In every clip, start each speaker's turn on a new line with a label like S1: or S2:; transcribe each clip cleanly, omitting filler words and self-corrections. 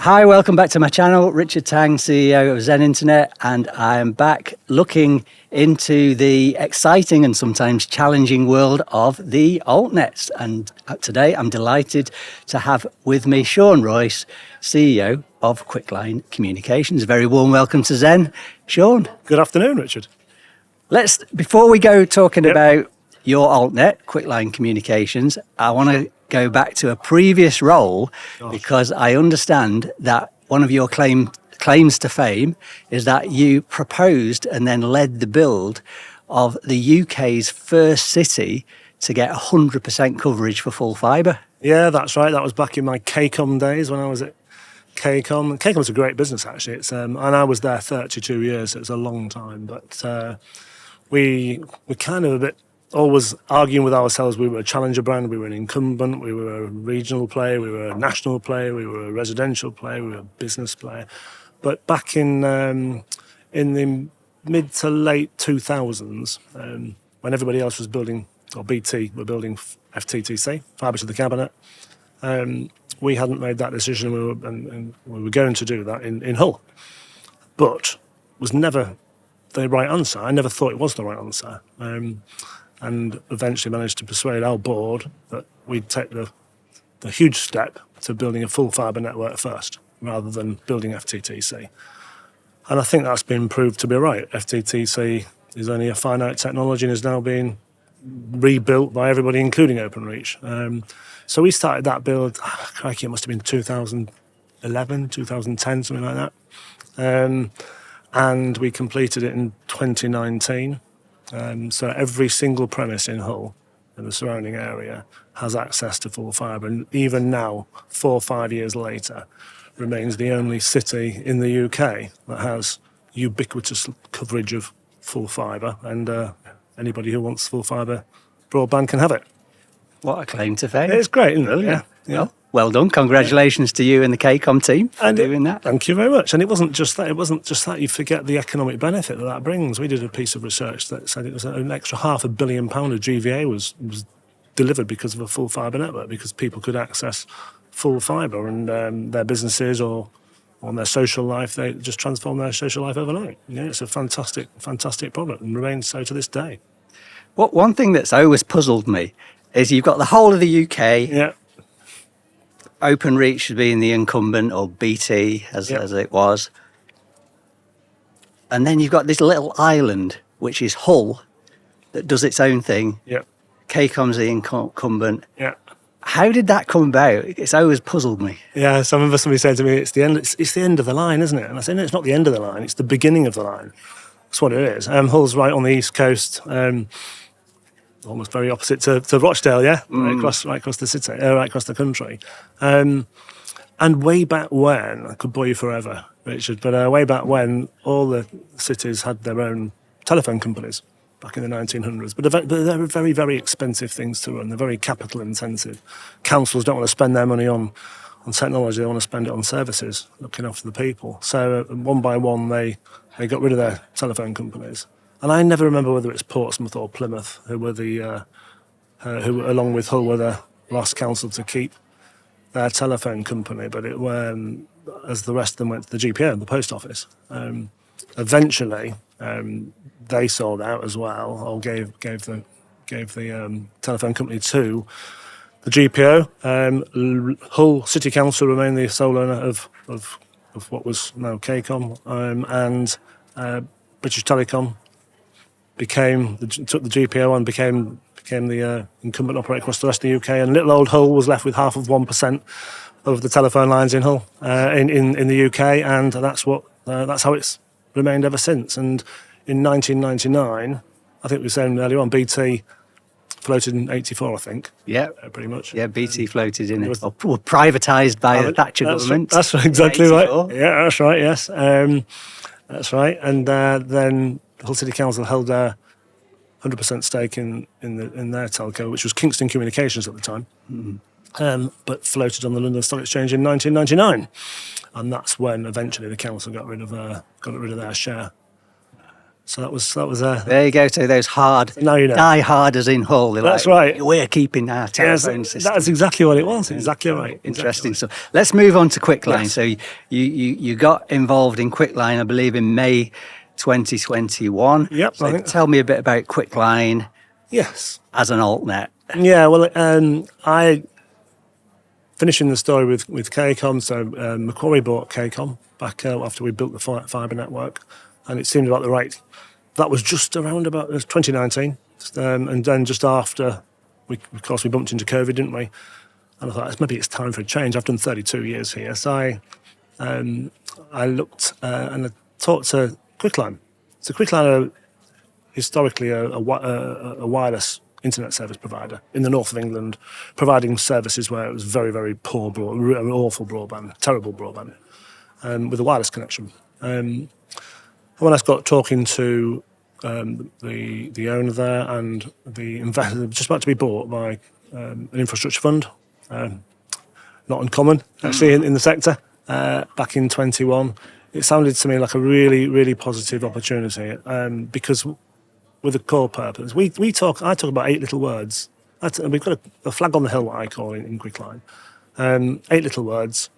S1: Hi, welcome back to my channel. Richard Tang, CEO of Zen Internet, and I am back looking into the exciting and sometimes challenging world of the Alt-nets. And today I'm delighted to have with me Sean Royce, CEO of Quickline Communications. A very warm welcome to Zen. Sean.
S2: Good afternoon, Richard.
S1: Before we go talking about your Alt-net, Quickline Communications, I want to go back to a previous role because I understand that one of your claims to fame is that you proposed and then led the build of the UK's first city to get 100% coverage for full fibre.
S2: Yeah, that's right. That was back in my KCom days when I was at KCom. KCom's a great business, actually. It's and I was there 32 years, so it's a long time. But we kind of a bit always arguing with ourselves. We were a challenger brand, we were an incumbent, we were a regional player, we were a national player, we were a residential player, we were a business player. But back in the mid to late 2000s, when everybody else was building, or BT were building FTTC, fibre to the cabinet, we hadn't made that decision, and we were going to do that in Hull. But was never the right answer. I never thought it was the right answer. And eventually managed to persuade our board that we'd take the huge step to building a full fibre network first, rather than building FTTC. And I think that's been proved to be right. FTTC is only a finite technology and is now being rebuilt by everybody, including Openreach. So we started that build, crikey, it must have been 2011, 2010, something like that. And we completed it in 2019. So every single premise in Hull and the surrounding area has access to full fibre, and even now, 4 or 5 years later, remains the only city in the UK that has ubiquitous coverage of full fibre, and anybody who wants full fibre broadband can have it.
S1: What a claim to fame.
S2: It's great, isn't it? Yeah.
S1: Well done. Congratulations to you and the KCom team for doing that.
S2: Thank you very much. And it wasn't just that. It wasn't just that. You forget the economic benefit that brings. We did a piece of research that said it was an extra £500 million of GVA was delivered because of a full fibre network, because people could access full fibre, and their businesses or on their social life, they just transform their social life overnight. Yeah, it's a fantastic product and remains so to this day.
S1: One thing that's always puzzled me is you've got the whole of the UK.
S2: Yeah.
S1: Openreach being the incumbent, or BT as it was. And then you've got this little island, which is Hull, that does its own thing.
S2: Yeah.
S1: KCom's the incumbent.
S2: Yeah.
S1: How did that come about? It's always puzzled me.
S2: Yeah, so I remember somebody saying to me, it's the end of the line, isn't it? And I said, no, it's not the end of the line, it's the beginning of the line. That's what it is. Hull's right on the east coast, almost very opposite to Rochdale, yeah? Right across the city, right across the country. And way back when, I could bore you forever, Richard, but way back when, all the cities had their own telephone companies back in the 1900s. But they're very, very expensive things to run. They're very capital intensive. Councils don't want to spend their money on technology, they want to spend it on services, looking after the people. So one by one, they got rid of their telephone companies. And I never remember whether it's Portsmouth or Plymouth who were who along with Hull were the last council to keep their telephone company. But it as the rest of them went to the GPO, the post office. Eventually, they sold out as well, or gave the telephone company to the GPO. Hull City Council remained the sole owner of what was now KCom, and British Telecom took the GPO and became the incumbent operator across the rest of the UK, and little old Hull was left with 0.5% of the telephone lines in Hull in the UK, and that's how it's remained ever since. And in 1999, I think we were saying earlier on, BT floated in 84, I think.
S1: Yeah,
S2: pretty much.
S1: Yeah, BT floated in it, or privatised by the Thatcher government.
S2: That's exactly right. Yeah, that's right. Yes, that's right. And then the Hull City Council held their 100% stake in their telco, which was Kingston Communications at the time, but floated on the London Stock Exchange in 1999, and that's when eventually the council got rid of their share. So that was
S1: There you go. So those hard,
S2: Now you know.
S1: die hard as in Hull. They're
S2: That's
S1: like,
S2: right.
S1: We're keeping our telephone
S2: Yes,
S1: system.
S2: that's exactly what it was. Exactly right.
S1: Interesting.
S2: Exactly.
S1: So let's move on to Quickline.
S2: Yes.
S1: So you got involved in Quickline, I believe, in May 2021.
S2: Yep, I
S1: So
S2: think-
S1: tell me a bit about Quickline
S2: Yes.
S1: as an Alt-net.
S2: Yeah. Well, I finishing the story with KCom. So Macquarie bought KCom back after we built the fibre network, and it seemed about the right. That was just around about it was 2019, and then just after, of course we bumped into COVID, didn't we? And I thought maybe it's time for a change. I've done 32 years here, so I looked and I talked to Quickline. So Quickline are historically a wireless internet service provider in the north of England, providing services where it was very, very poor, awful broadband, terrible broadband, with a wireless connection. And when I got talking to the owner there and the investor, just about to be bought by an infrastructure fund, not uncommon actually in the sector, back in 21, it sounded to me like a really, really positive opportunity because with a core purpose. I talk about 8 little words. We've got a flag on the hill, what I call it in Quickline. 8 little words.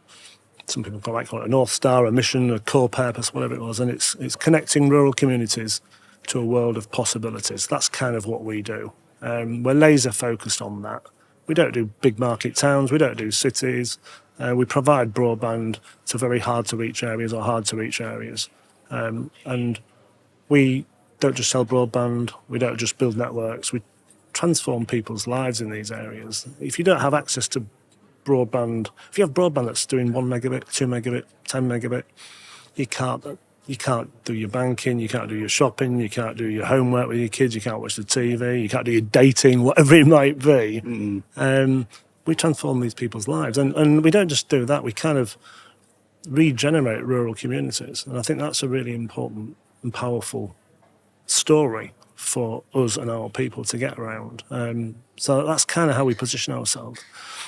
S2: Some people might call it a North Star, a mission, a core purpose, whatever it was. And it's connecting rural communities to a world of possibilities. That's kind of what we do. We're laser focused on that. We don't do big market towns. We don't do cities. We provide broadband to very hard to reach areas or hard to reach areas. And we don't just sell broadband. We don't just build networks. We transform people's lives in these areas. If you don't have access to broadband, if you have broadband that's doing 1 megabit, 2 megabit, 10 megabit, you can't do your banking, you can't do your shopping, you can't do your homework with your kids, you can't watch the TV, you can't do your dating, whatever it might be. We transform these people's lives. And we don't just do that, we kind of regenerate rural communities. And I think that's a really important and powerful story for us and our people to get around. So that's kind of how we position ourselves.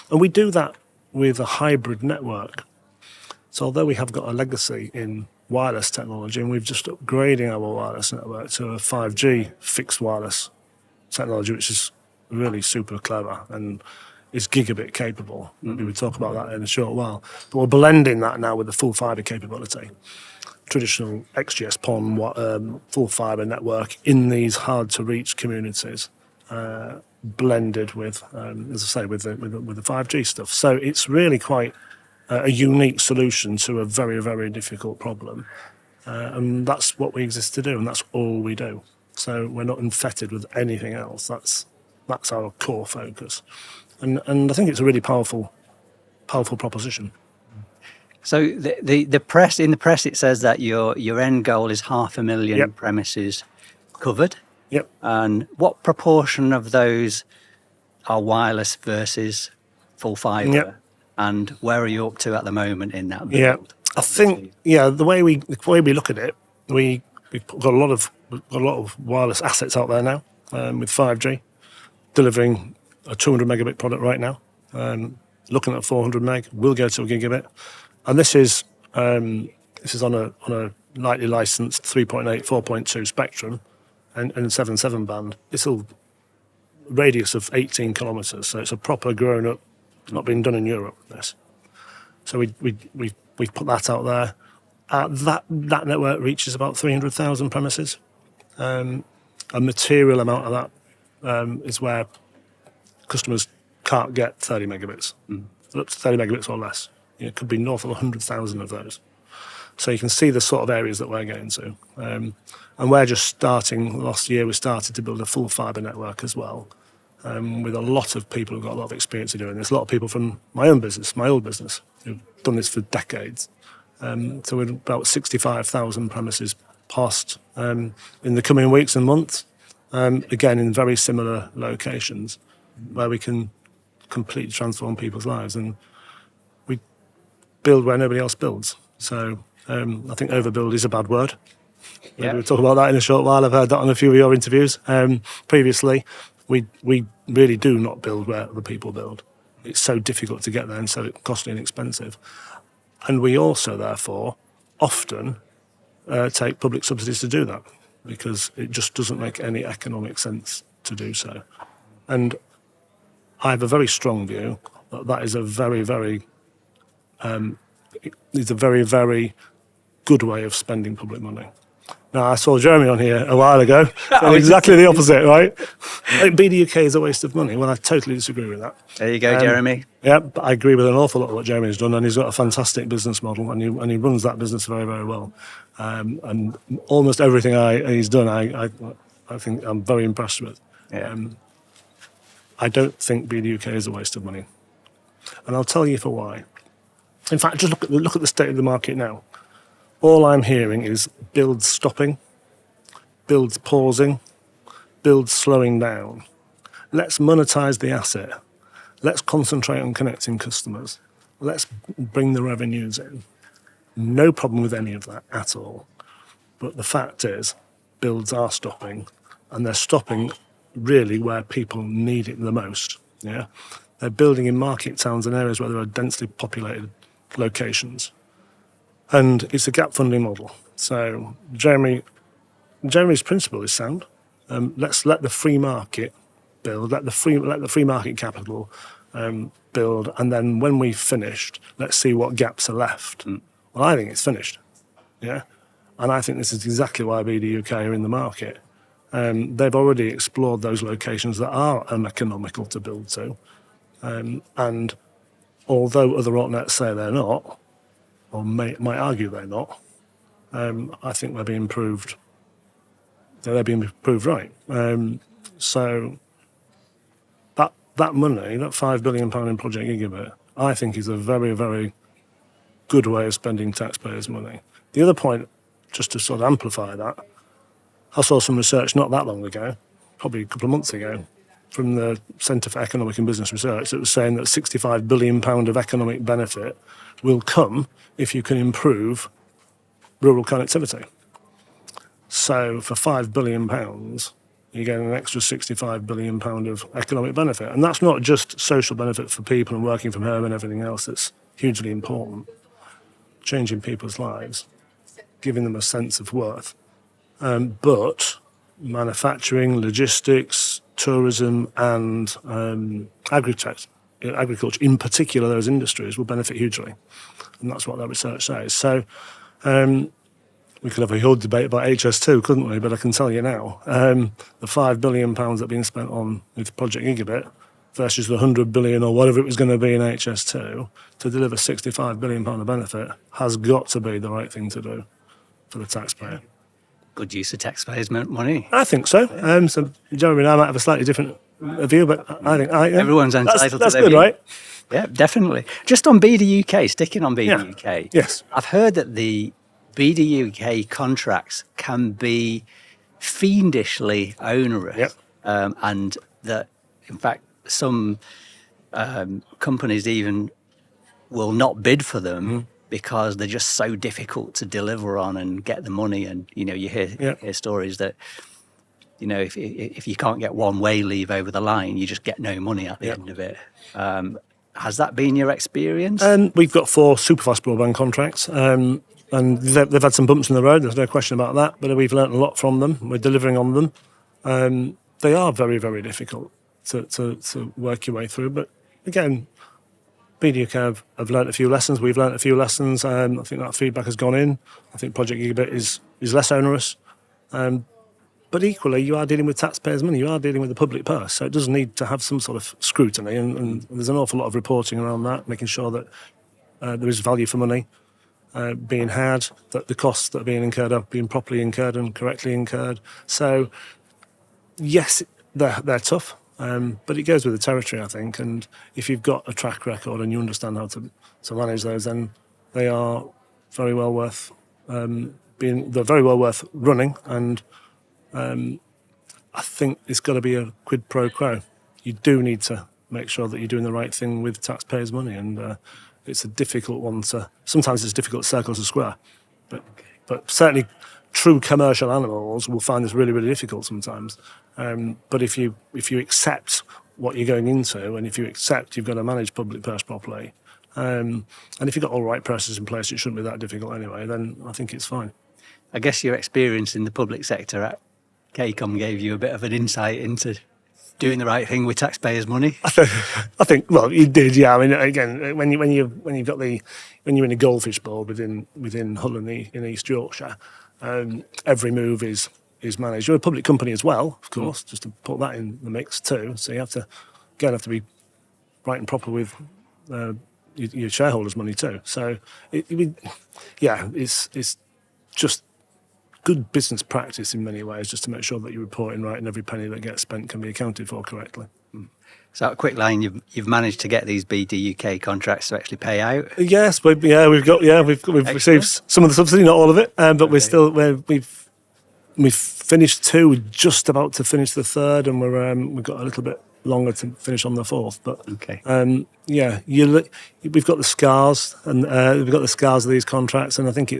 S2: And we do that with a hybrid network. So although we have got a legacy in wireless technology, and we've just upgrading our wireless network to a 5G fixed wireless technology, which is really super clever and is gigabit capable. We will talk about that in a short while. But we're blending that now with the full fibre capability. Traditional XGS PON full fibre network in these hard to reach communities, blended with, as I say, with the 5G stuff. So it's really quite a unique solution to a very, very difficult problem, and that's what we exist to do, and that's all we do. So we're not infected with anything else. That's our core focus, and I think it's a really powerful proposition.
S1: So the press, in the press, it says that your end goal is 500,000 premises covered.
S2: Yep.
S1: And what proportion of those are wireless versus full fibre?
S2: Yep.
S1: And where are you up to at the moment in that build?
S2: Yeah, I think the way we look at it, we've got a lot of wireless assets out there now with 5G, delivering a 200 megabit product right now. Looking at 400 meg, we'll go to a gigabit. And this is on a lightly licensed 3.8, 4.2 spectrum and 7.7 band. It's a radius of 18 kilometres, so it's a proper grown up. It's not been done in Europe. This, so we've put that out there. That network reaches about 300,000 premises. A material amount of that is where customers can't get 30 megabits. Up to 30 megabits or less. It could be north of 100,000 of those. So you can see the sort of areas that we're getting to. And we're just starting, last year we started to build a full fibre network as well, with a lot of people who've got a lot of experience in doing this. A lot of people from my own business, my old business, who've done this for decades. So we're about 65,000 premises passed in the coming weeks and months, again in very similar locations where we can completely transform people's lives. And we build where nobody else builds. So I think overbuild is a bad word. Maybe we'll talk about that in a short while. I've heard that on a few of your interviews previously. We really do not build where other people build. It's so difficult to get there and so costly and expensive. And we also, therefore, often take public subsidies to do that. because it just doesn't make any economic sense to do so. And I have a very strong view that that is a very, very good way of spending public money. Now, I saw Jeremy on here a while ago, saying exactly the opposite, right? BDUK is a waste of money. Well, I totally disagree with that.
S1: There you go, Jeremy.
S2: Yeah, but I agree with an awful lot of what Jeremy has done, and he's got a fantastic business model, and he runs that business very, very well. And almost everything he's done, I think I'm very impressed with.
S1: Yeah.
S2: I don't think BDUK is a waste of money, and I'll tell you for why. In fact, just look at the state of the market now. All I'm hearing is builds stopping, builds pausing, builds slowing down. Let's monetize the asset. Let's concentrate on connecting customers. Let's bring the revenues in. No problem with any of that at all. But the fact is, builds are stopping, and they're stopping really where people need it the most. Yeah, they're building in market towns and areas where there are densely populated locations. And it's a gap funding model. So Jeremy's principle is sound. Let's let the free market build, let the free market capital build, and then when we've finished, let's see what gaps are left. Well, I think it's finished. Yeah, and I think this is exactly why BDUK are in the market. They've already explored those locations that are uneconomical to build to, and although other alt-nets say they're not, or might argue they're not, I think they're being proved. They're being proved right. So that money, that £5 billion in Project Gigabit, I think is a very, very good way of spending taxpayers' money. The other point, just to sort of amplify that, I saw some research not that long ago, probably a couple of months ago, from the Centre for Economic and Business Research that was saying that £65 billion of economic benefit will come if you can improve rural connectivity. So for £5 billion, you get an extra £65 billion of economic benefit. And that's not just social benefit for people and working from home and everything else that's hugely important. Changing people's lives, giving them a sense of worth. But manufacturing, logistics, tourism and agriculture, in particular those industries, will benefit hugely. And that's what that research says. So we could have a whole debate about HS2, couldn't we? But I can tell you now, the £5 billion that are being spent on with Project Gigabit versus the 100 billion or whatever it was going to be in HS2 to deliver £65 billion of benefit has got to be the right thing to do for the taxpayer.
S1: Good use of taxpayers' money.
S2: I think so. So Jeremy and I might have a slightly different view, but I think
S1: everyone's entitled to
S2: that's
S1: their
S2: good,
S1: view.
S2: right?
S1: Yeah, definitely. Just on BDUK, sticking on BDUK.
S2: Yeah. Yes.
S1: I've heard that the BDUK contracts can be fiendishly onerous.
S2: Yep.
S1: And that, in fact, some companies even will not bid for them because they're just so difficult to deliver on and get the money. And, you hear stories that, if you can't get one way leave over the line, you just get no money at the end of it. Has that been your experience?
S2: We've got 4 superfast broadband contracts, and they've had some bumps in the road. There's no question about that. But we've learnt a lot from them. We're delivering on them. They are very, very difficult to work your way through. But again, BDUK have learnt a few lessons. We've learnt a few lessons. I think that feedback has gone in. I think Project Gigabit is less onerous. But equally, you are dealing with taxpayers' money. You are dealing with the public purse. So it does need to have some sort of scrutiny. And there's an awful lot of reporting around that, making sure that there is value for money being had, that the costs that are being incurred are being properly incurred and correctly incurred. So, yes, they're tough, but it goes with the territory, I think. And if you've got a track record and you understand how to manage those, then they are very well worth they're very well worth running. And I think it's got to be a quid pro quo. You do need to make sure that you're doing the right thing with taxpayers' money, and it's a difficult one to. Sometimes it's difficult circles to square, but certainly true commercial animals will find this really, really difficult sometimes. But if you accept what you're going into, and if you accept you've got to manage public purse properly, And if you've got all the right processes in place, it shouldn't be that difficult anyway, then I think it's fine.
S1: I guess your experience in the public sector at KCom gave you a bit of an insight into doing the right thing with taxpayers' money.
S2: I think well, you did, yeah. I mean, again, when you're in a goldfish board within Hull in East Yorkshire, every move is managed. You're a public company as well, of course, just to put that in the mix too. So you have to be right and proper with your shareholders' money too. So it's just good business practice in many ways, just to make sure that you're reporting right and every penny that gets spent can be accounted for correctly.
S1: So at Quickline, you've managed to get these BDUK contracts to actually pay out.
S2: Yes, we've received some of the subsidy, not all of it, but we've finished 2, just about to finish the 3rd, and we've got a little bit longer to finish on the 4th. But
S1: okay,
S2: we've got the scars, and we've got the scars of these contracts, and I think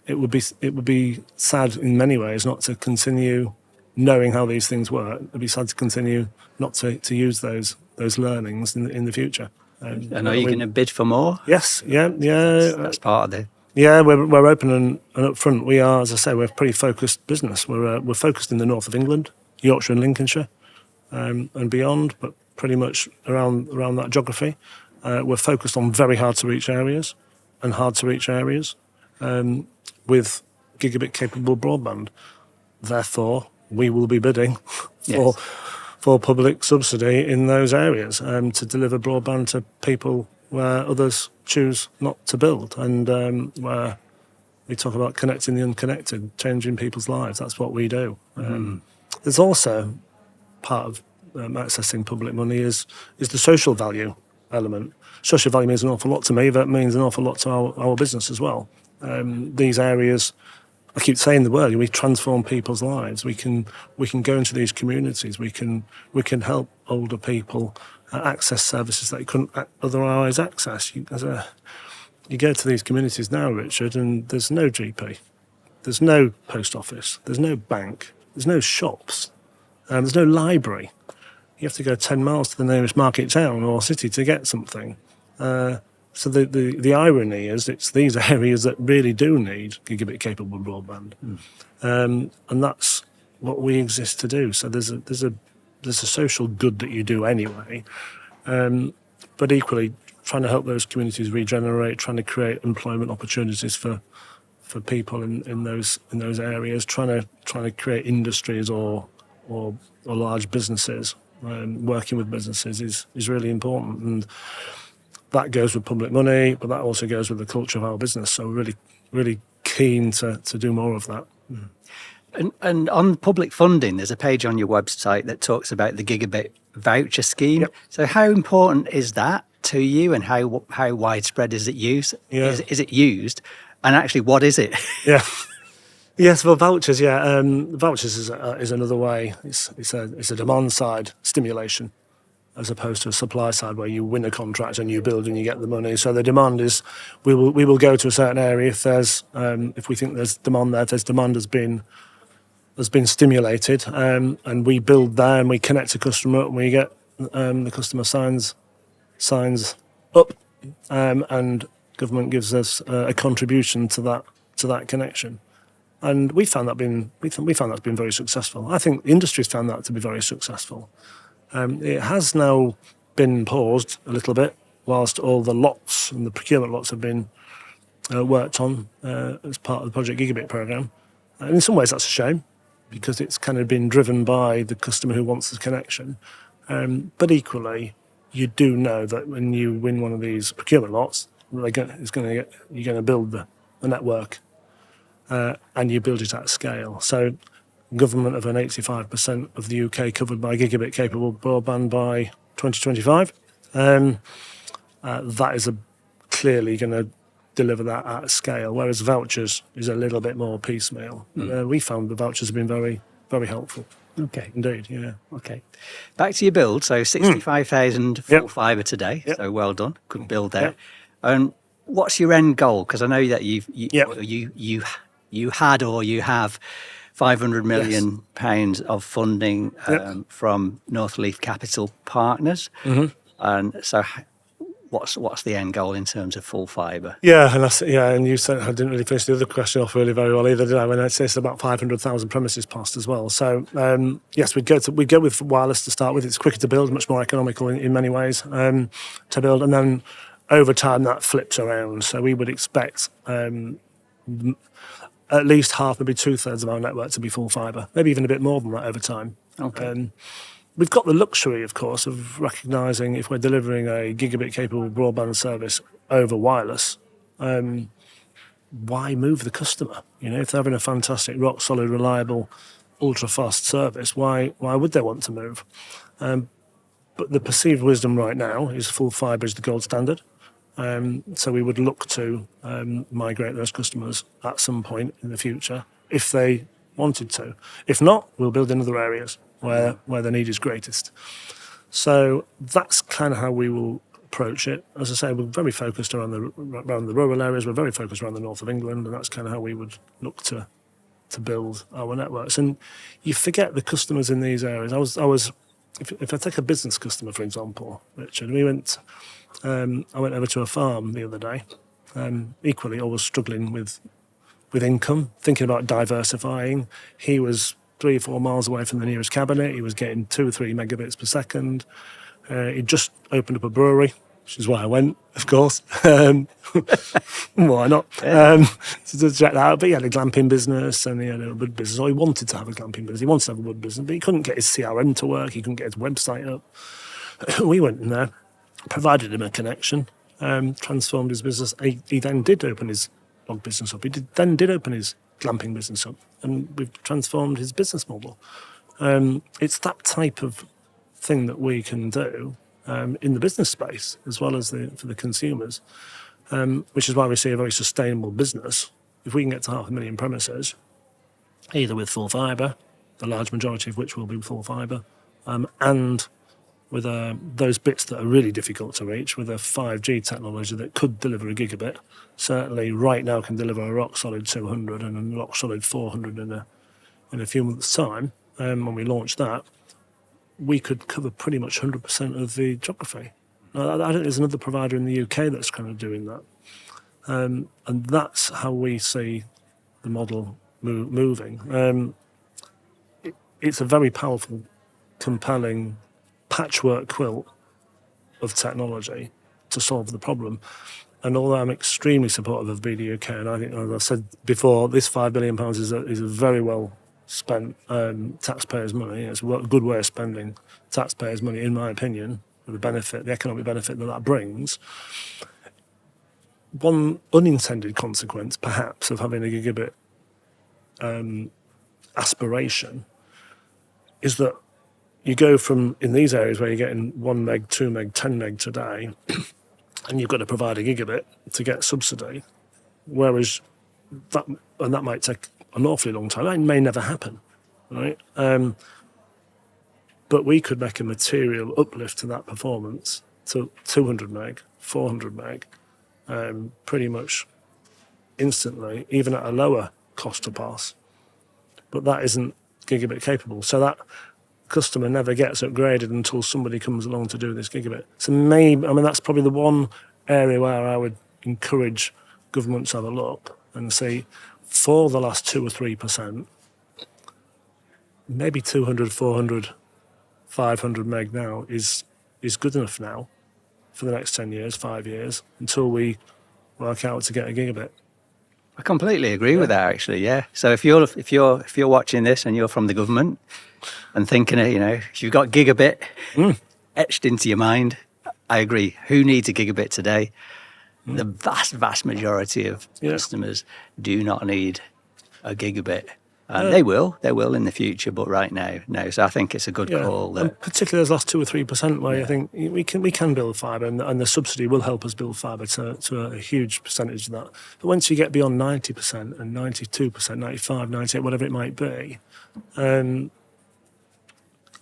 S2: it would be sad in many ways not to continue knowing how these things work. It'd be sad to continue not to use those learnings in the future.
S1: And are you going to bid for more?
S2: Yes, yeah.
S1: That's part of the.
S2: Yeah, we're open and upfront. We are, as I say, we're a pretty focused business. We're focused in the north of England, Yorkshire and Lincolnshire, and beyond, but pretty much around that geography. We're focused on very hard to reach areas with gigabit capable broadband. Therefore, we will be bidding for public subsidy in those areas to deliver broadband to people where others choose not to build, and where we talk about connecting the unconnected, changing people's lives. That's what we do. There's also part of accessing public money is the social value element. Social value means an awful lot to me. That means an awful lot to our business as well. These areas, I keep saying the word, we transform people's lives. We can go into these communities. We can help older people access services that they couldn't otherwise access. You go to these communities now, Richard, and there's no GP, there's no post office, there's no bank, there's no shops, there's no library. You have to go 10 miles to the nearest market town or city to get something. So the irony is it's these areas that really do need gigabit capable broadband, and that's what we exist to do. So there's a social good that you do anyway, but equally trying to help those communities regenerate, trying to create employment opportunities for people in those areas, trying to create industries or large businesses, working with businesses is really important. And that goes with public money, but that also goes with the culture of our business. So we're really, really keen to do more of that.
S1: And on public funding, there's a page on your website that talks about the Gigabit Voucher scheme.
S2: Yep.
S1: So how important is that to you, and how widespread is it used?
S2: Yeah.
S1: Is it used? And actually, what is it?
S2: Yeah. Yes, well, vouchers, yeah. Vouchers is another way. It's a demand side stimulation, as opposed to a supply side where you win a contract and you build and you get the money. So the demand is, we will go to a certain area if we think there's demand there, if there's demand has been stimulated, and we build there and we connect a customer up and we get the customer signs up, and government gives us a contribution to that connection. And we found that's been very successful. I think the industry's found that to be very successful. It has now been paused a little bit whilst all the lots and the procurement lots have been worked on as part of the Project Gigabit programme. And in some ways that's a shame, because it's kind of been driven by the customer who wants the connection. But equally, you do know that when you win one of these procurement lots, you're going to build the network, and you build it at scale. So government of an 85% of the UK covered by gigabit capable broadband by 2025. That is clearly going to deliver that at scale, whereas vouchers is a little bit more piecemeal. We found the vouchers have been very, very helpful.
S1: Okay.
S2: Indeed, yeah.
S1: Okay. Back to your build. So 65,000 full fibre today.
S2: Yep.
S1: So well done. Good build there.
S2: Yep.
S1: And what's your end goal? Because I know that you had or you have £500 million pounds of funding from Northleaf Capital Partners. And so what's the end goal in terms of full fibre?
S2: Yeah, and you said I didn't really finish the other question off really very well either, did I? When I say it's about 500,000 premises passed as well. So yes, we go with wireless to start with. It's quicker to build, much more economical in many ways to build, and then over time that flips around. So we would expect at least half, maybe 2/3 of our network to be full fibre, maybe even a bit more than that over time.
S1: Okay.
S2: We've got the luxury, of course, of recognising if we're delivering a gigabit-capable broadband service over wireless, why move the customer? You know, if they're having a fantastic, rock-solid, reliable, ultra-fast service, why would they want to move? But the perceived wisdom right now is full fibre is the gold standard. So we would look to migrate those customers at some point in the future if they wanted to. If not, we'll build in other areas where the need is greatest. So that's kind of how we will approach it. As I say, we're very focused around the rural areas. We're very focused around the north of England, and that's kind of how we would look to build our networks. And you forget the customers in these areas. If I take a business customer, for example, Richard, I went over to a farm the other day, equally always struggling with income, thinking about diversifying. He was 3 or 4 miles away from the nearest cabinet. He was getting 2 or 3 megabits per second. He just opened up a brewery, which is why I went, of course. Why not?
S1: Yeah.
S2: To check that out. But he had a glamping business and he had a wood business. Or he wanted to have a glamping business. He wanted to have a wood business, but he couldn't get his CRM to work. He couldn't get his website up. We went in there, provided him a connection, transformed his business. He then did open his log business up. He then did open his glamping business up, and we've transformed his business model. It's that type of thing that we can do in the business space as well as for the consumers, which is why we see a very sustainable business. If we can get to 500,000 premises, either with full fibre, the large majority of which will be full fibre, and with those bits that are really difficult to reach, with a 5G technology that could deliver a gigabit, certainly right now can deliver a rock-solid 200 and a rock-solid 400 in a few months' time. When we launch that, we could cover pretty much 100% of the geography. Now, I think there's another provider in the UK that's kind of doing that. And that's how we see the model moving. It's a very powerful, compelling patchwork quilt of technology to solve the problem. And although I'm extremely supportive of BDUK, and I think, as I've said before, this £5 billion is a very well spent taxpayers' money. It's a good way of spending taxpayers' money, in my opinion, for the economic benefit that brings. One unintended consequence, perhaps, of having a gigabit aspiration is that you go from, in these areas where you're getting 1 meg, 2 meg, 10 meg today, and you've got to provide a gigabit to get subsidy, whereas that might take an awfully long time. That may never happen, right? But we could make a material uplift to that performance to 200 meg, 400 meg, pretty much instantly, even at a lower cost to pass. But that isn't gigabit capable. So that customer never gets upgraded until somebody comes along to do this gigabit. So that's probably the one area where I would encourage government to have a look and see, for the last 2 or 3%, maybe 200, 400, 500 meg now is good enough now for the next 10 years, 5 years, until we work out to get a gigabit.
S1: I completely agree with that, actually. Yeah. So if you're watching this and you're from the government and thinking, if you've got gigabit etched into your mind, I agree. Who needs a gigabit today? The vast majority of customers do not need a gigabit. They will in the future, but right now, no. So I think it's a good call.
S2: And particularly those last 2 or 3% where I think we can build fibre, and the subsidy will help us build fibre to a huge percentage of that. But once you get beyond 90% and 92%, 95, 98, whatever it might be,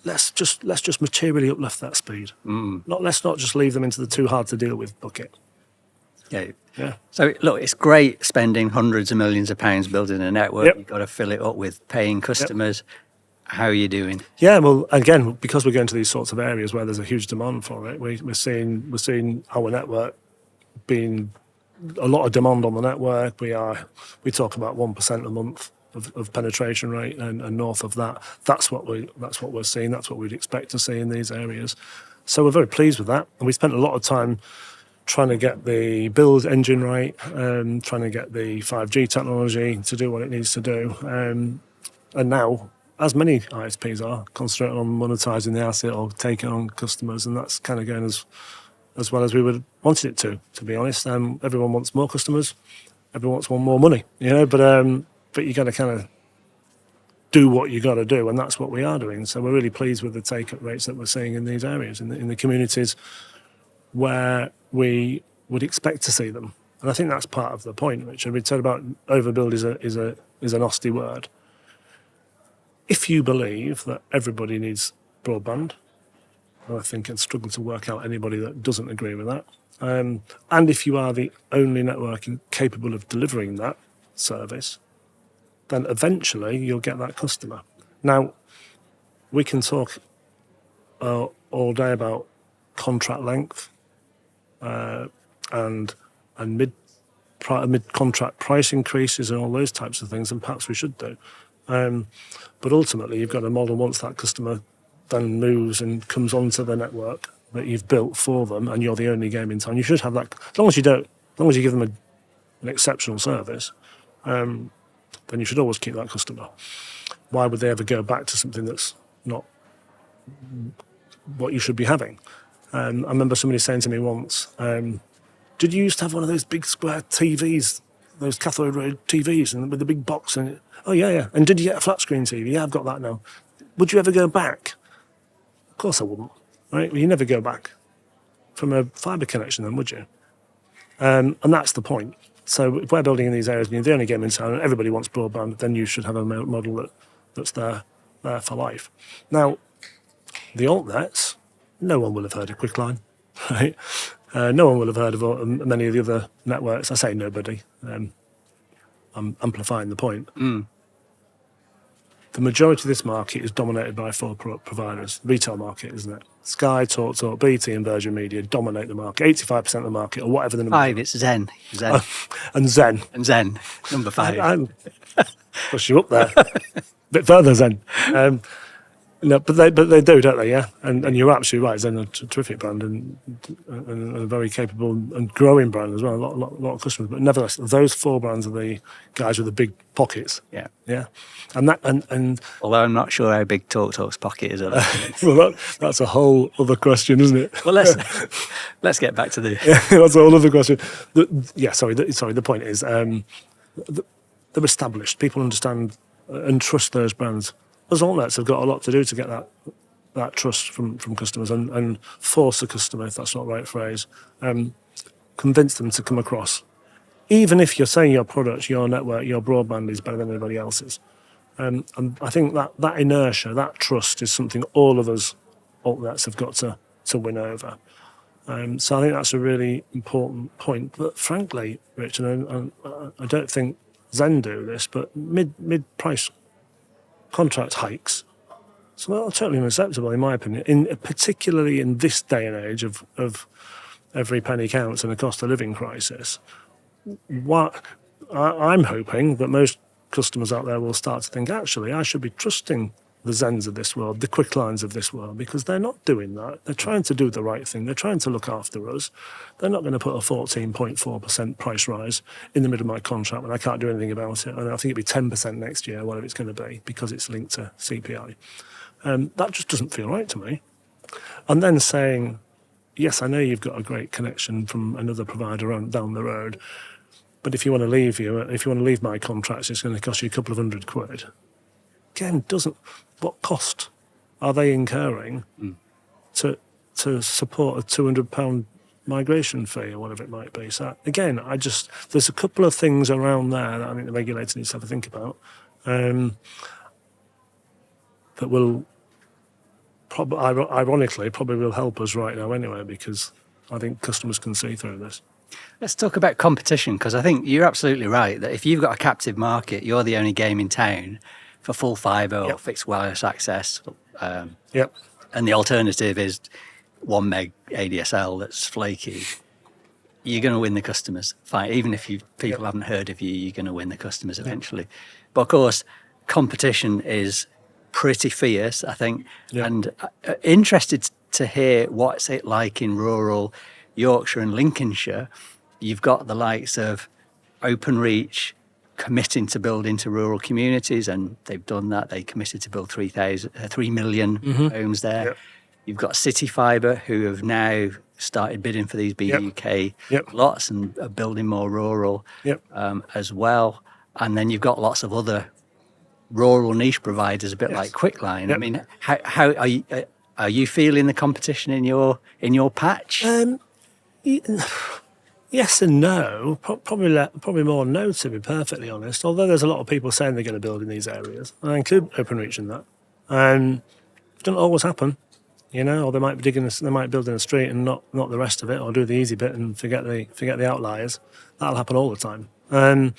S2: let's just materially uplift that speed. Let's not just leave them into the too hard to deal with bucket. Yeah.
S1: So look, it's great spending hundreds of millions of pounds building a network.
S2: Yep.
S1: You've got to fill it up with paying customers. How are you doing?
S2: Yeah, well, again, because we're going to these sorts of areas where there's a huge demand for it, we're seeing our network being a lot of demand on the network. We talk about 1% a month of penetration rate, and north of that. That's what we're seeing. That's what we'd expect to see in these areas. So we're very pleased with that, and we spent a lot of time trying to get the build engine right, trying to get the 5G technology to do what it needs to do, and now, as many ISPs are, concentrating on monetising the asset or taking on customers, and that's kind of going as well as we would wanted it to be honest. Everyone wants more customers, everyone wants more money, but you got to kind of do what you got to do, and that's what we are doing. So we're really pleased with the take-up rates that we're seeing in these areas, in the communities where we would expect to see them. And I think that's part of the point, Richard. We said about overbuild is a nasty word. If you believe that everybody needs broadband, I think I'd struggle to work out anybody that doesn't agree with that. And if you are the only network capable of delivering that service, then eventually you'll get that customer. Now, we can talk all day about contract length and mid-contract price increases and all those types of things, and perhaps we should do. But ultimately, you've got a model once that customer then moves and comes onto the network that you've built for them, and you're the only game in town. You should have that. As long as you give them an exceptional service, then you should always keep that customer. Why would they ever go back to something that's not what you should be having? I remember somebody saying to me once, "Did you used to have one of those big square TVs, those cathode ray TVs, and with the big box in it?" "Oh yeah. And did you get a flat screen TV?" "Yeah, I've got that now." "Would you ever go back?" "Of course I wouldn't." Right? Well, you never go back from a fibre connection, then, would you? And that's the point. So if we're building in these areas and you're the only game in town and everybody wants broadband, then you should have a model that's there for life. Now, the alt-nets, no one will have heard of Quickline, right? No one will have heard of many of the other networks. I say nobody. I'm amplifying the point. The majority of this market is dominated by 4 providers. Retail market, isn't it? Sky, TalkTalk, BT and Virgin Media dominate the market. 85% of the market, or whatever the number.
S1: 5, it's Zen.
S2: And Zen.
S1: And Zen, number 5.
S2: Push you up there. A bit further, Zen. No, but they do, don't they? Yeah, and you're absolutely right. Zen are a terrific brand and a very capable and growing brand as well. A lot of customers, but nevertheless, those 4 brands are the guys with the big pockets. Yeah, and
S1: although I'm not sure how big TalkTalk's pocket is.
S2: Well, that's a whole other question, isn't it?
S1: Well, let's get back to the.
S2: Yeah, that's a whole other question. The point is, they're established. People understand and trust those brands. Those alt-nets have got a lot to do to get that trust from customers and force a customer, if that's not the right phrase, convince them to come across. Even if you're saying your product, your network, your broadband is better than anybody else's. And I think that inertia, that trust is something all of us alt-nets have got to win over. So I think that's a really important point. But frankly, Rich, and I don't think Zen do this, but mid-price contract hikes, so they're totally unacceptable in my opinion, particularly in this day and age of every penny counts and a cost of living crisis. I'm hoping that most customers out there will start to think, actually, I should be trusting the Zens of this world, the Quicklines of this world, because they're not doing that. They're trying to do the right thing. They're trying to look after us. They're not going to put a 14.4% price rise in the middle of my contract when I can't do anything about it. And I think it'll be 10% next year, whatever it's going to be, because it's linked to CPI. That just doesn't feel right to me. And then saying, yes, I know you've got a great connection from another provider down the road, but if you want to leave my contracts, it's going to cost you a couple of £100. Again, what cost are they incurring to support a £200 migration fee or whatever it might be? So again, there's a couple of things around there that I think the regulator needs to have a think about that will ironically probably will help us right now anyway, because I think customers can see through this.
S1: Let's talk about competition, because I think you're absolutely right that if you've got a captive market, you're the only game in town. for full fibre or
S2: Yep.
S1: fixed wireless access.
S2: Yep.
S1: And the alternative is 1 meg ADSL that's flaky. You're going to win the customers. Fine. Even if people haven't heard of you, you're going to win the customers eventually. But of course, competition is pretty fierce, I think.
S2: Yep.
S1: And interested to hear what's it like in rural Yorkshire and Lincolnshire. You've got the likes of Openreach committing to build into rural communities, and they've done that. They committed to build 3 million homes there.
S2: Yep.
S1: You've got City Fibre, who have now started bidding for these BDUK
S2: Yep.
S1: lots and are building more rural
S2: Yep.
S1: as well. And then you've got lots of other rural niche providers, a bit like Quickline.
S2: Yep.
S1: I mean, how are you feeling the competition in your patch?
S2: Yes and no. Probably more no, to be perfectly honest. Although there's a lot of people saying they're going to build in these areas. I include Openreach in that. It doesn't always happen, or they might be they might build in a street and not the rest of it, or do the easy bit and forget the outliers. That'll happen all the time. And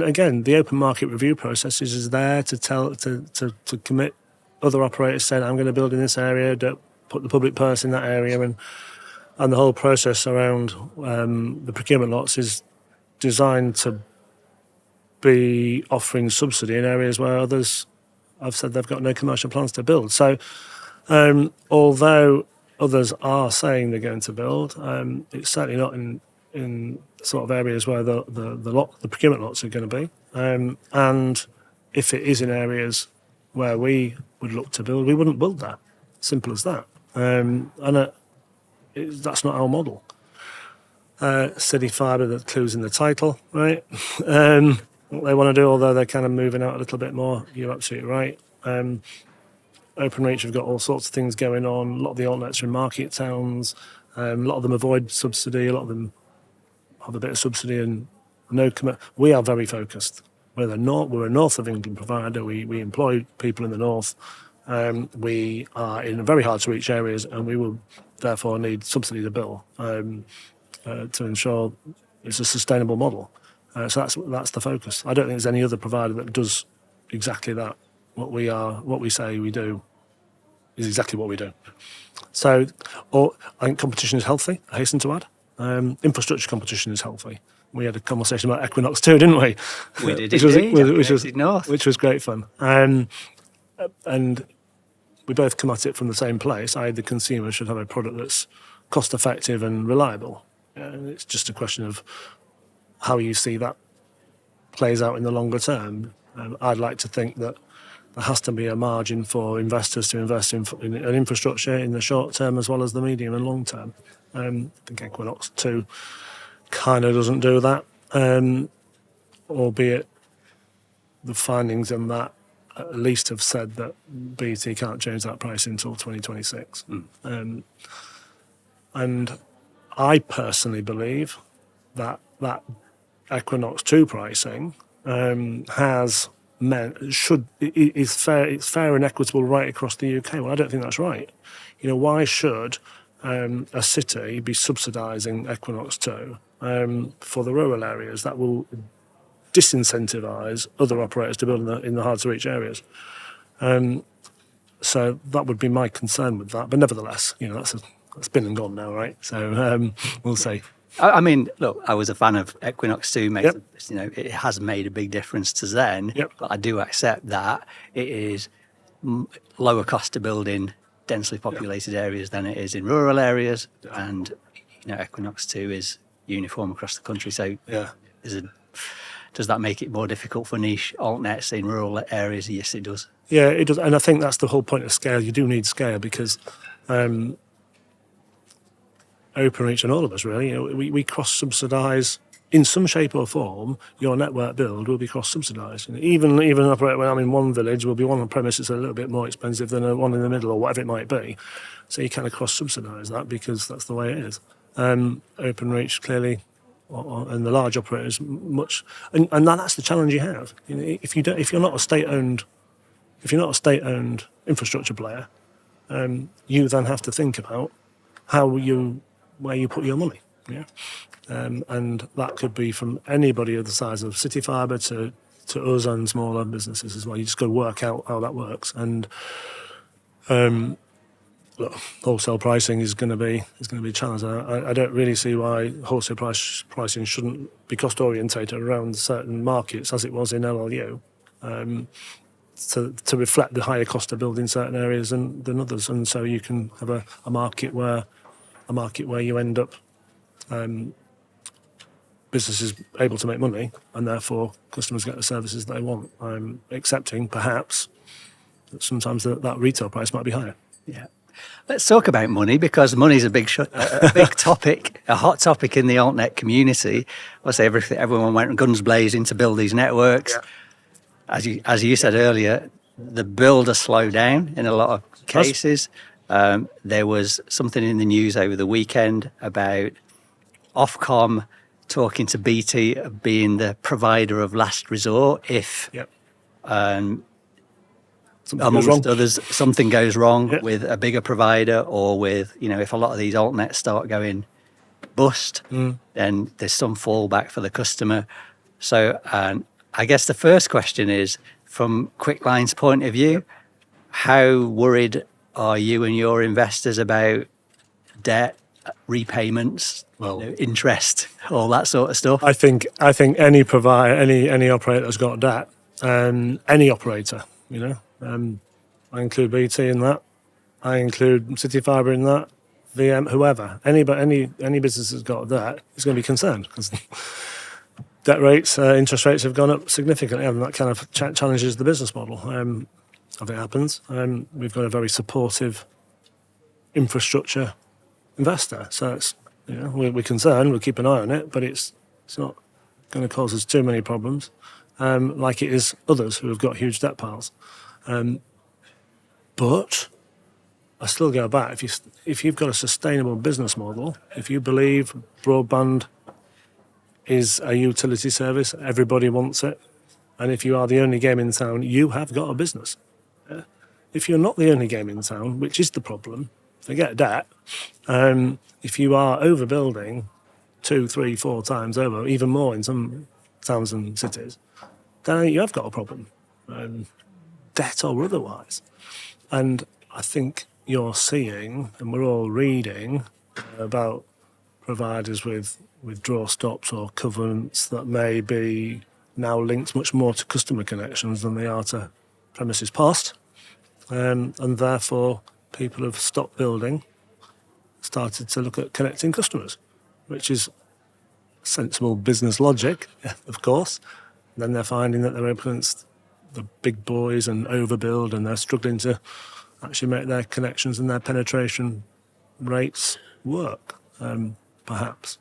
S2: again, the open market review process is there to commit other operators saying, I'm going to build in this area, don't put the public purse in that area, and the whole process around the procurement lots is designed to be offering subsidy in areas where others have said they've got no commercial plans to build. So although others are saying they're going to build, it's certainly not in sort of areas where the procurement lots are going to be. And if it is in areas where we would look to build, we wouldn't build that. Simple as that. That's not our model. City Fibre, that clues in the title, right? What they want to do, although they're kind of moving out a little bit more, you're absolutely right. Openreach have got all sorts of things going on. A lot of the alt-nets are in market towns. A lot of them avoid subsidy. A lot of them have a bit of subsidy and no we are very focused. We're a North of England provider. We employ people in the north. We are in very hard to reach areas, and we will therefore need subsidy to build to ensure it's a sustainable model. So that's the focus. I don't think there's any other provider that does exactly that. What we say we do is exactly what we do. So I think competition is healthy, I hasten to add. Infrastructure competition is healthy. We had a conversation about Equinox too, didn't we?
S1: We did indeed.
S2: Which was great fun. And we both come at it from the same place. The consumer should have a product that's cost effective and reliable. It's just a question of how you see that plays out in the longer term. I'd like to think that there has to be a margin for investors to invest in an infrastructure in the short term as well as the medium and long term. I think Equinox 2 kind of doesn't do that, albeit the findings in that at least have said that BT can't change that price until 2026. And I personally believe that Equinox 2 pricing is fair. It's fair and equitable right across the UK. Well, I don't think that's right. Why should a city be subsidising Equinox 2 for the rural areas? That will disincentivise other operators to build in the hard-to-reach areas. So that would be my concern with that. But nevertheless, that's been and gone now, right? So we'll see.
S1: I mean, look, I was a fan of Equinox 2. It has made a big difference to Zen, but I do accept that it is lower cost to build in densely populated areas than it is in rural areas, and Equinox 2 is uniform across the country. So, does that make it more difficult for niche alt-nets in rural areas? Yes, it does.
S2: Yeah, it does, and I think that's the whole point of scale. You do need scale because Openreach and all of us really, we cross-subsidise in some shape or form. Your network build will be cross-subsidised. Even an operator when I'm in one village will be one on premise that's a little bit more expensive than one in the middle or whatever it might be. So you kind of cross-subsidise that because that's the way it is. Openreach clearly, and the large operators much, and that's the challenge you have. If you're not a state-owned infrastructure player, you then have to think about where you put your money. Yeah. And that could be from anybody of the size of City Fibre to to us and smaller businesses as well. You just got to work out how that works. And look, wholesale pricing is going to be challenged. I don't really see why wholesale pricing shouldn't be cost orientated around certain markets, as it was in LLU, to reflect the higher cost of building certain areas than others. And so you can have a market where you end up businesses able to make money, and therefore customers get the services they want. I'm accepting perhaps that sometimes that retail price might be higher.
S1: Yeah. Let's talk about money, because money is a big topic, a hot topic in the Alt-net community. Obviously, everyone went guns blazing to build these networks. Yeah. As you said earlier, the builder slowed down in a lot of cases. There was something in the news over the weekend about Ofcom talking to BT being the provider of last resort if amongst others, something goes wrong with a bigger provider, or with, if a lot of these alt-nets start going bust, then there's some fallback for the customer. So I guess the first question is, from Quickline's point of view, how worried are you and your investors about debt, repayments, interest, all that sort of stuff?
S2: I think any provider, any operator that's got debt, any operator, I include BT in that. I include City Fibre in that. VM, whoever, any business that's got debt is going to be concerned, because debt rates, interest rates have gone up significantly, and that kind of challenges the business model. If it happens, we've got a very supportive infrastructure investor, so it's we're concerned. We'll keep an eye on it, but it's not going to cause us too many problems, like it is others who have got huge debt piles. But I still go back. If you've got a sustainable business model, if you believe broadband is a utility service, everybody wants it, and if you are the only game in town, you have got a business. If you're not the only game in town, which is the problem, forget that. If you are overbuilding 2, 3, 4 times over, even more in some towns and cities, then you have got a problem, debt or otherwise. And I think you're seeing, and we're all reading about providers with withdrawal stops or covenants that may be now linked much more to customer connections than they are to premises passed, and therefore people have stopped building, started to look at connecting customers, which is sensible business logic, of course. And then they're finding that they're up against the big boys and overbuild, and they're struggling to actually make their connections and their penetration rates work, perhaps.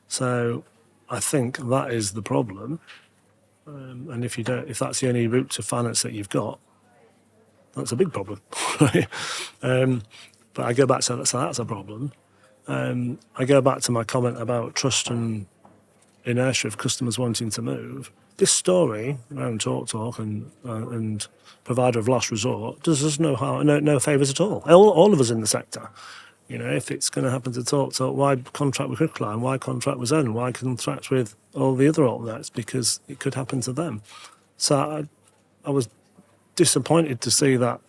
S2: So I think that is the problem. And if that's the only route to finance that you've got, that's a big problem. But I go back to so that's a problem. I go back to my comment about trust and inertia of customers wanting to move. This story around TalkTalk and provider of last resort does us no favours at all. All of us in the sector. If it's going to happen to TalkTalk, why contract with Quickline? Why contract with Zen? Why contract with all the other alt-nets? Because it could happen to them. So I was disappointed to see that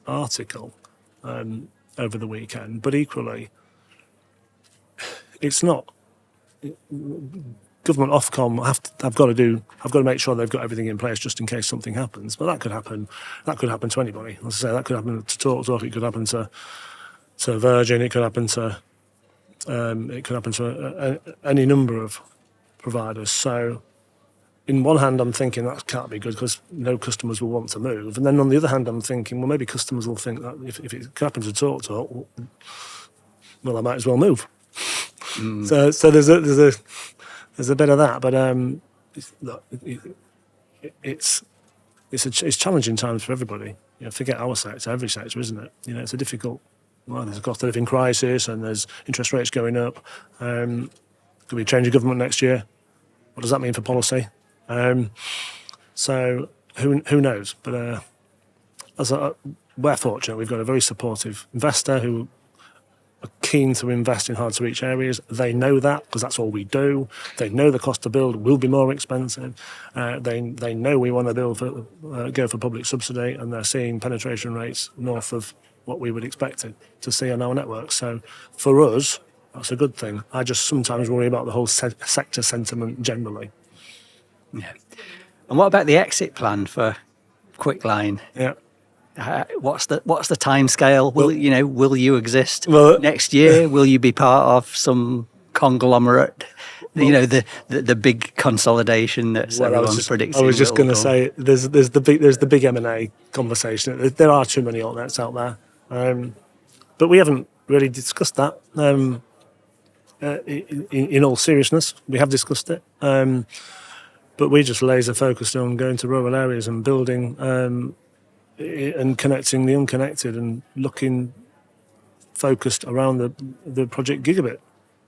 S2: article over the weekend, but equally, it's not. Government Ofcom have got to make sure they've got everything in place just in case something happens. But that could happen. That could happen to anybody. As I say, that could happen to TalkTalk. It could happen to Virgin. It could happen to any number of providers. So, in one hand, I'm thinking that can't be good because no customers will want to move. And then on the other hand, I'm thinking, well, maybe customers will think that if it happens to TalkTalk, well, I might as well move. So there's a bit of that, but it's challenging times for everybody. Forget our sector, every sector, isn't it? It's a difficult. Well, there's a cost of living crisis, and there's interest rates going up. Could we change of government next year? What does that mean for policy? So who knows? But we're fortunate. We've got a very supportive investor who are keen to invest in hard-to-reach areas. They know that because that's all we do. They know the cost to build will be more expensive. They know we want to go for public subsidy, and they're seeing penetration rates north of what we would expect it to see on our network. So for us, that's a good thing. I just sometimes worry about the whole sector sentiment generally.
S1: Yeah. And what about the exit plan for Quickline?
S2: Yeah.
S1: What's the time scale? Will you exist next year? Will you be part of some conglomerate? The big consolidation that everyone's predicting.
S2: I was just going to say there's the big M&A conversation. There are too many altnets out there, but we haven't really discussed that. In all seriousness, we have discussed it, but we're just laser focused on going to rural areas and building and connecting the unconnected, and looking focused around the Project Gigabit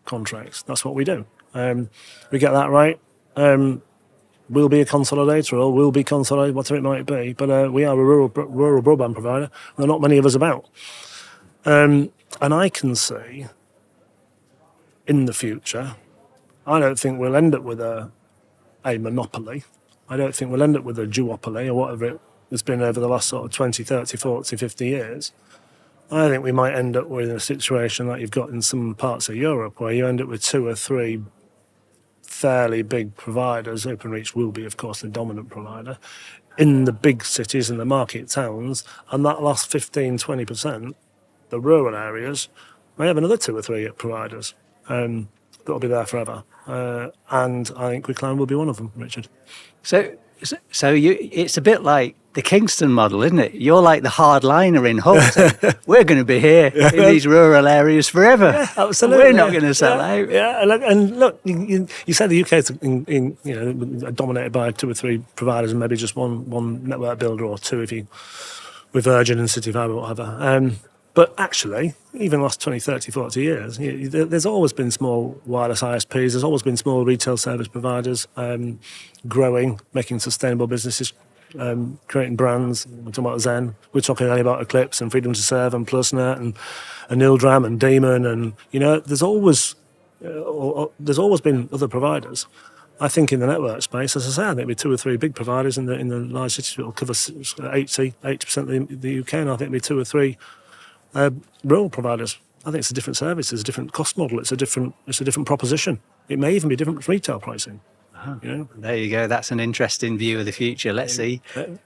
S2: contracts. That's what we do. We get that right. We'll be a consolidator, or we'll be consolidated, whatever it might be. But we are a rural broadband provider. There are not many of us about. And I can see in the future, I don't think we'll end up with a monopoly. I don't think we'll end up with a duopoly, or whatever it's been over the last sort of 20, 30, 40, 50 years. I think we might end up with a situation like you've got in some parts of Europe, where you end up with 2 or 3 fairly big providers. Openreach will be, of course, the dominant provider in the big cities and the market towns, and that last 15, 20%, the rural areas, may have another 2 or 3 providers that'll be there forever. And I think Quickline will be one of them, Richard.
S1: So it's a bit like the Kingston model, isn't it? You're like the hardliner in Hull. We're going to be here in these rural areas forever.
S2: Yeah, absolutely.
S1: We're not going to sell out.
S2: Yeah, and look, you said the UK is dominated by 2 or 3 providers, and maybe just one network builder or 2 if you with Virgin and City Fibre or whatever. But actually, even the last 20, 30, 40 years, there's always been small wireless ISPs, there's always been small retail service providers growing, making sustainable businesses, creating brands. We're talking about Zen, we're talking only about Eclipse and Freedom to Serve and PlusNet and Ildram and Demon, and there's always been other providers. I think in the network space, as I say, I think there'll be 2 or 3 big providers in the large cities that will cover 80% of the UK, and I think there'll be 2 or 3 rural providers. I think it's a different service, it's a different cost model, it's a different proposition. It may even be different retail pricing.
S1: There you go. That's an interesting view of the future. Let's see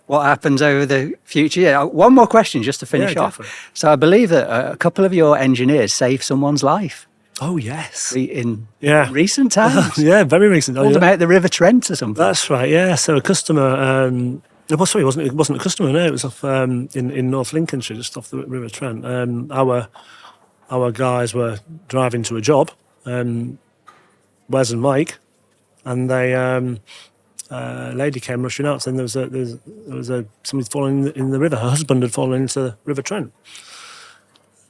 S1: what happens over the future. Yeah, one more question just to finish off.
S2: Definitely.
S1: So I believe that a couple of your engineers saved someone's life.
S2: Oh, yes.
S1: In recent times.
S2: Yeah, very recent.
S1: Told about the River Trent or something.
S2: That's right, yeah. So a customer... it wasn't a customer, no. It was off in North Lincolnshire, just off the River Trent. Our guys were driving to a job, Wes and Mike, and a lady came rushing out saying there was somebody falling in the river. Her husband had fallen into the River Trent.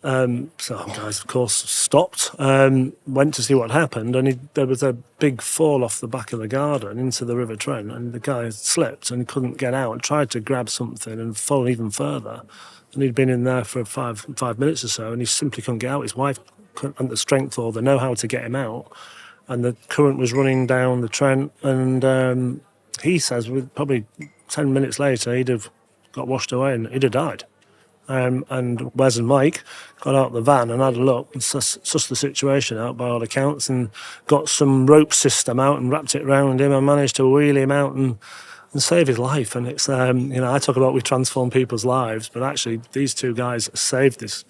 S2: So our guys, of course, stopped, went to see what happened, and there was a big fall off the back of the garden into the River Trent, and the guy slipped and couldn't get out and tried to grab something and fall even further. And he'd been in there for five minutes or so, and he simply couldn't get out. His wife hadn't the strength or the know-how to get him out, and the current was running down the Trent, and he says probably 10 minutes later he'd have got washed away and he'd have died. And Wes and Mike got out the van and had a look and sussed the situation out by all accounts, and got some rope system out and wrapped it around him and managed to wheel him out and save his life. And it's I talk about we transform people's lives, but actually these 2 guys saved this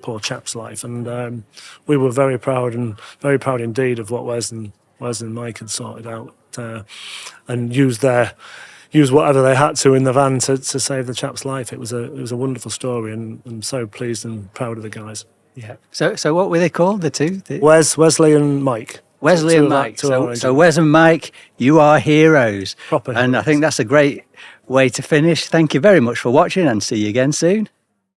S2: poor chap's life, and we were very proud indeed of what Wes and Mike had sorted out, and use whatever they had to in the van to save the chap's life. It was a wonderful story, and I'm so pleased and proud of the guys.
S1: Yeah. So what were they called, the 2?
S2: Wesley and Mike.
S1: Wesley and Mike. So Wes and Mike, you are heroes.
S2: Proper
S1: and
S2: heroes.
S1: I think that's a great way to finish. Thank you very much for watching, and see you again soon.